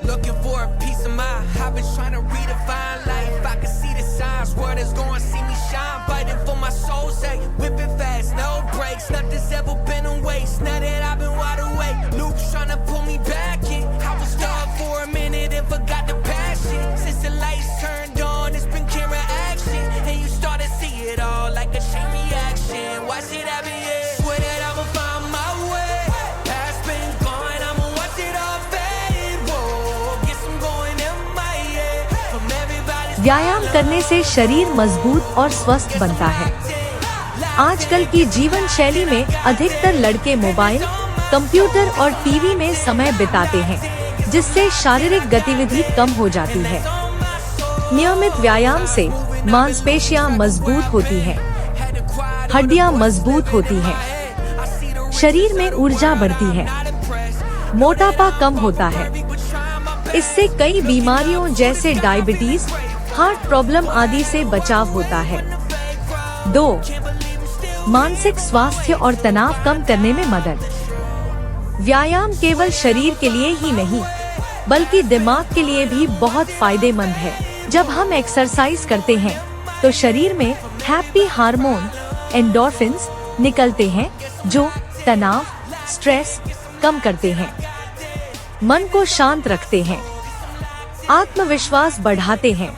Looking for a piece of mind. I've been trying to redefine life. I can see the signs. Word is going, see me shine. Fighting for my soul's sake. Whipping fast, no brakes. Nothing's ever been a waste. Now that I've been wide awake, Luke's trying to pull me back in. I was stuck for a minute and forgot the passion. Since the lights turned on, it's been camera action, and you start to see it all like a chain reaction. Watch it happen, yeah. Swear that I'ma find my way. Past been gone, I'ma watch it all fade. Whoa, guess I'm going MIA from everybody's. व्यायाम करने से शरीर मजबूत और स्वस्थ बनता है। आजकल की जीवन शैली में अधिकतर लड़के मोबाइल, कंप्यूटर और टीवी में समय बिताते हैं, जिससे शारीरिक गतिविधि कम हो जाती है। नियमित व्यायाम से मांसपेशियां मजबूत होती हैं, हड्डियां मजबूत होती हैं, शरीर में ऊर्जा बढ़ती है, मोटापा कम होता है। इससे कई बीमारियों जैसे डायबिटीज, हार्ट प्रॉब्लम आदि से बचाव होता है। 2. मानसिक स्वास्थ्य और तनाव कम करने में मदद। व्यायाम केवल शरीर के लिए ही नहीं, बल्कि दिमाग के लिए भी बहुत फायदेमंद है। जब हम एक्सरसाइज करते हैं, तो शरीर में हैप्पी हार्मोन एंडोर्फिन्स निकलते हैं, जो तनाव, स्ट्रेस कम करते हैं, मन को शांत रखते हैं, आत्मविश्वास बढ़ाते हैं।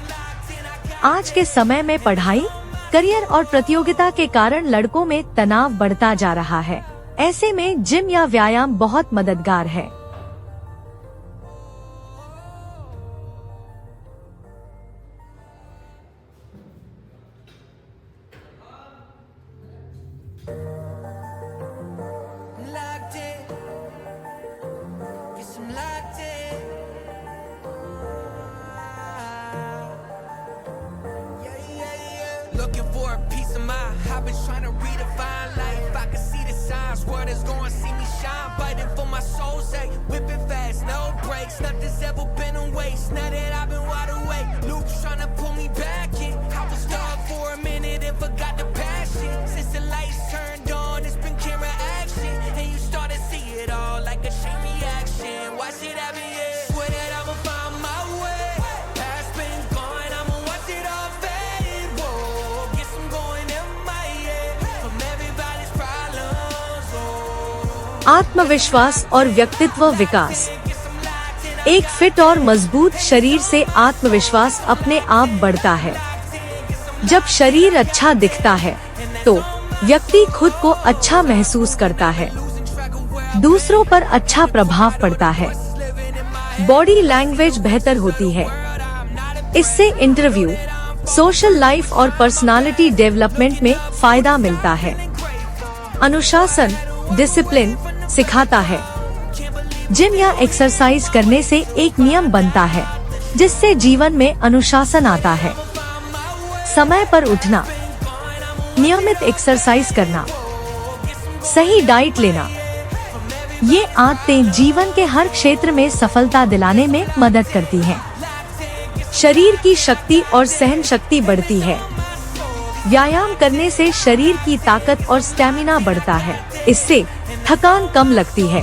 आज के समय में पढ़ाई, करियर और प्रतियोगिता के कारण लड़कों में तनाव बढ़ता जा रहा है। ऐसे में जिम या व्यायाम बहुत मददगार है। Looking for a piece of mind. I've been trying to redefine life. I can see the signs. Word is going, see me shine. Fighting for my soul's sake. Whipping fast, no brakes. Nothing's ever been a waste. Now that I've been wide awake, Luke's trying to pull me back in. I was stuck for a minute and forgot the passion. Since the lights turned on, it's been camera action, and you start to see it all like a chain reaction. Watch it happen, yeah. Swear that I'ma find my way. Past been gone, I'ma watch it all fade. Whoa, guess I'm going MIA from everybody's problems. Oh. आत्मविश्वास और व्यक्तित्व विकास। एक fit और मजबूत शरीर से आत्मविश्वास अपने आप बढ़ता है। जब शरीर अच्छा दिखता है, तो व्यक्ति खुद को अच्छा महसूस करता है, दूसरों पर अच्छा प्रभाव पड़ता है, बॉडी लैंग्वेज बेहतर होती है। इससे इंटरव्यू, सोशल लाइफ और पर्सनालिटी डेवलपमेंट में फायदा मिलता है। अनुशासन, डिसिप्लिन सिखाता है। जिम या एक्सरसाइज करने से एक नियम बनता है, जिससे जीवन में अनुशासन आता है। समय पर उठना, नियमित एक्सरसाइज करना, सही डाइट लेना, ये आदतें जीवन के हर क्षेत्र में सफलता दिलाने में मदद करती हैं। शरीर की शक्ति और सहन शक्ति बढ़ती है। व्यायाम करने से शरीर की ताकत और स्टैमिना बढ़ता है। इससे थकान कम लगती है,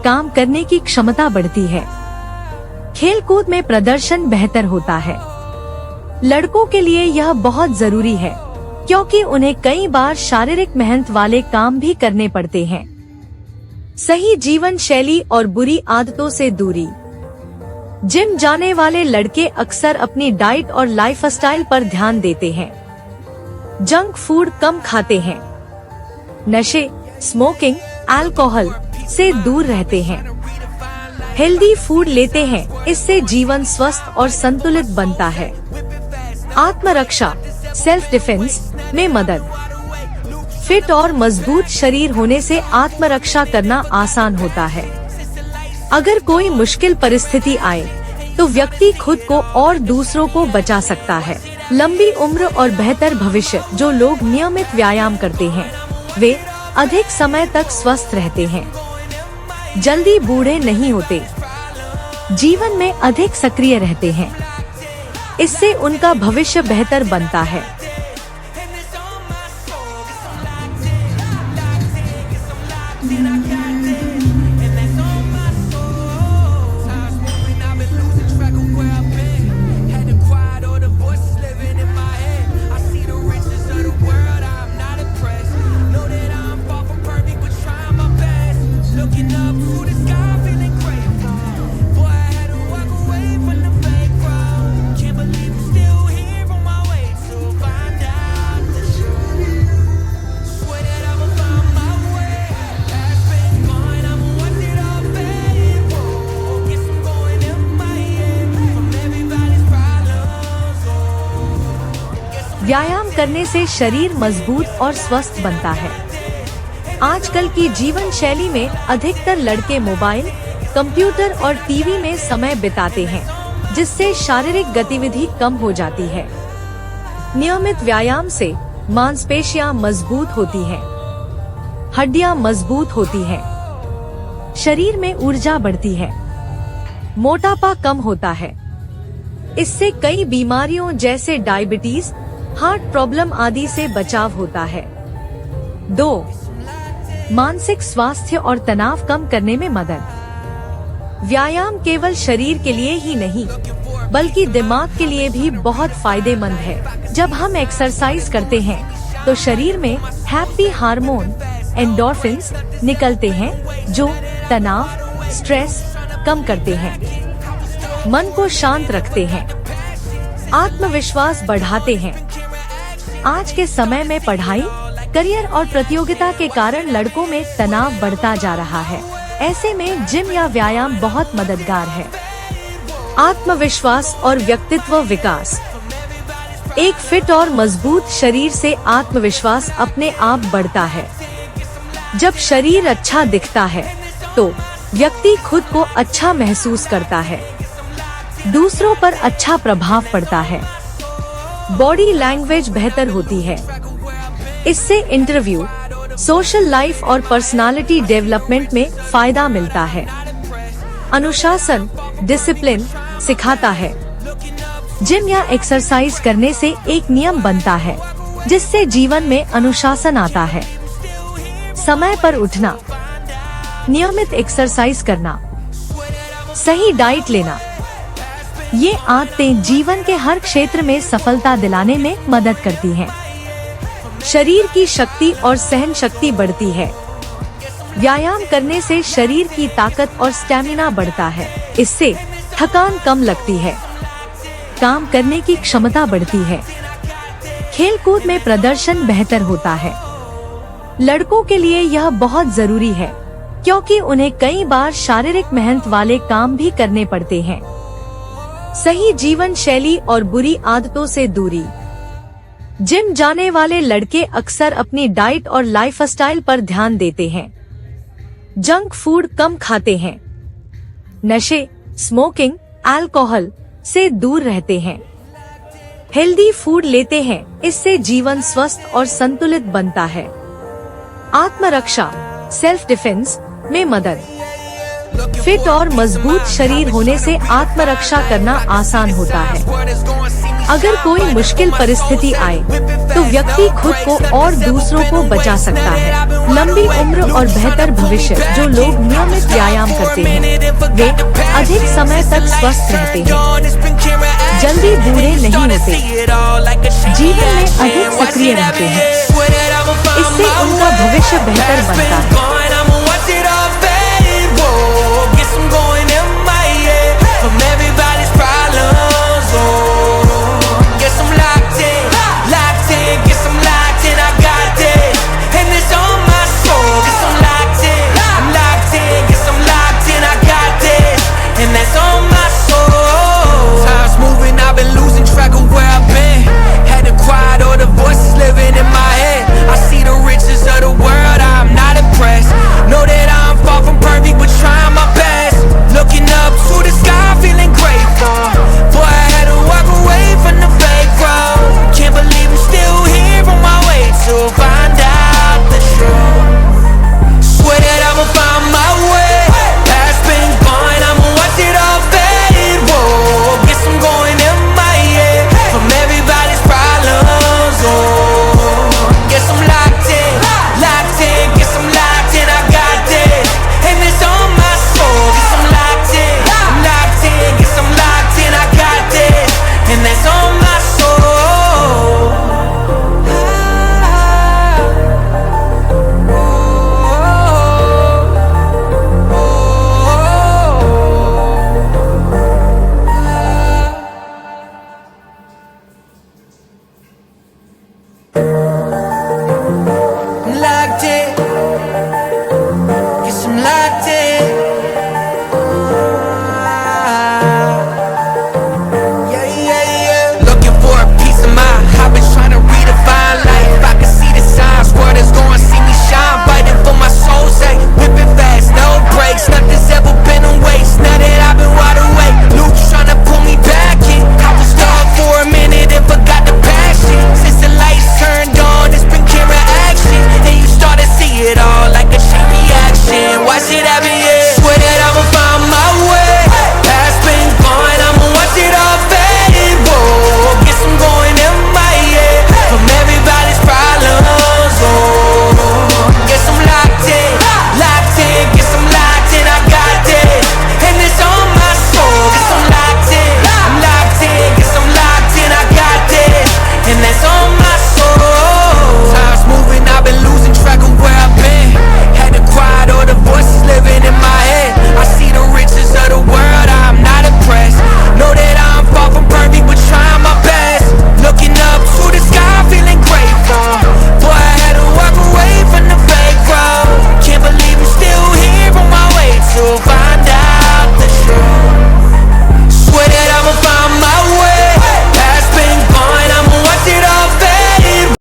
काम करने की क्षमता बढ़ती है, खेलकूद में प्रदर्शन बेहतर होता है। लड़कों के लिए यह बहुत जरूरी है, क्योंकि उन्हें कई बार शारीरिक मेहनत वाले काम भी करने पड़ते हैं। सही जीवन शैली और बुरी आदतों से दूरी। जिम जाने वाले लड़के अक्सर अपनी डाइट और लाइफस्टाइल पर ध्यान देते हैं। जंक फूड कम खाते हैं, नशे, स्मोकिंग, अल्कोहल से दूर रहते हैं, हेल्दी फूड लेते हैं। इससे जीवन स्वस्थ और संतुलित बनता है। आत्मरक्षा, सेल्फ डिफेंस में मदद। फिट और मजबूत शरीर होने से आत्मरक्षा करना आसान होता है। अगर कोई मुश्किल परिस्थिति आए, तो व्यक्ति खुद को और दूसरों को बचा सकता है। लंबी उम्र और बेहतर भविष्य। जो लोग नियमित व्यायाम करते हैं, वे अधिक समय तक स्वस्थ रहते हैं, जल्दी बूढ़े नहीं होते, जीवन में अधिक सक्रिय रहते हैं। इससे उनका भविष्य बेहतर बनता है। व्यायाम करने से शरीर मजबूत और स्वस्थ बनता है। आजकल की जीवन शैली में अधिकतर लड़के मोबाइल, कंप्यूटर और टीवी में समय बिताते हैं, जिससे शारीरिक गतिविधि कम हो जाती है। नियमित व्यायाम से मांसपेशियां मजबूत होती हैं, हड्डियां मजबूत होती हैं, शरीर में ऊर्जा बढ़ती है, मोटापा कम होता है। इससे कई बीमारियों जैसे डायबिटीज, हार्ट प्रॉब्लम आदि से बचाव होता है। 2. मानसिक स्वास्थ्य और तनाव कम करने में मदद। व्यायाम केवल शरीर के लिए ही नहीं, बल्कि दिमाग के लिए भी बहुत फायदेमंद है। जब हम एक्सरसाइज करते हैं तो शरीर में हैप्पी हार्मोन एंडोर्फिन्स निकलते हैं, जो तनाव, स्ट्रेस कम करते हैं, मन को शांत रखते हैं, आत्मविश्वास बढ़ाते हैं। आज के समय में पढ़ाई, करियर और प्रतियोगिता के कारण लड़कों में तनाव बढ़ता जा रहा है। ऐसे में जिम या व्यायाम बहुत मददगार है। आत्मविश्वास और व्यक्तित्व विकास। एक फिट और मजबूत शरीर से आत्मविश्वास अपने आप बढ़ता है। जब शरीर अच्छा दिखता है तो व्यक्ति खुद को अच्छा महसूस करता है, दूसरों पर अच्छा प्रभाव पड़ता है, बॉडी लैंग्वेज बेहतर होती है। इससे इंटरव्यू, सोशल लाइफ और पर्सनालिटी डेवलपमेंट में फायदा मिलता है। अनुशासन, डिसिप्लिन सिखाता है। जिम या एक्सरसाइज करने से एक नियम बनता है, जिससे जीवन में अनुशासन आता है। समय पर उठना, नियमित एक्सरसाइज करना, सही डाइट लेना, ये आदतें जीवन के हर क्षेत्र में सफलता दिलाने में मदद करती हैं। शरीर की शक्ति और सहन शक्ति बढ़ती है। व्यायाम करने से शरीर की ताकत और स्टैमिना बढ़ता है। इससे थकान कम लगती है, काम करने की क्षमता बढ़ती है, खेलकूद में प्रदर्शन बेहतर होता है। लड़कों के लिए यह बहुत जरूरी है, क्योंकि उन्हें कई बार शारीरिक मेहनत वाले काम भी करने पड़ते हैं। सही जीवन शैली और बुरी आदतों से दूरी। जिम जाने वाले लड़के अक्सर अपनी डाइट और लाइफस्टाइल पर ध्यान देते हैं। जंक फूड कम खाते हैं, नशे, स्मोकिंग, अल्कोहल से दूर रहते हैं, हेल्दी फूड लेते हैं। इससे जीवन स्वस्थ और संतुलित बनता है। आत्मरक्षा, सेल्फ डिफेंस में मदद। फिट और मजबूत शरीर होने से आत्मरक्षा करना आसान होता है। अगर कोई मुश्किल परिस्थिति आए तो व्यक्ति खुद को और दूसरों को बचा सकता है। लंबी उम्र और बेहतर भविष्य। जो लोग नियमित व्यायाम करते हैं वे अधिक समय तक स्वस्थ रहते हैं, जल्दी बूढ़े नहीं होते, जीवन में अधिक सक्रिय रहते हैं। इससे उनका भविष्य बेहतर बनता है।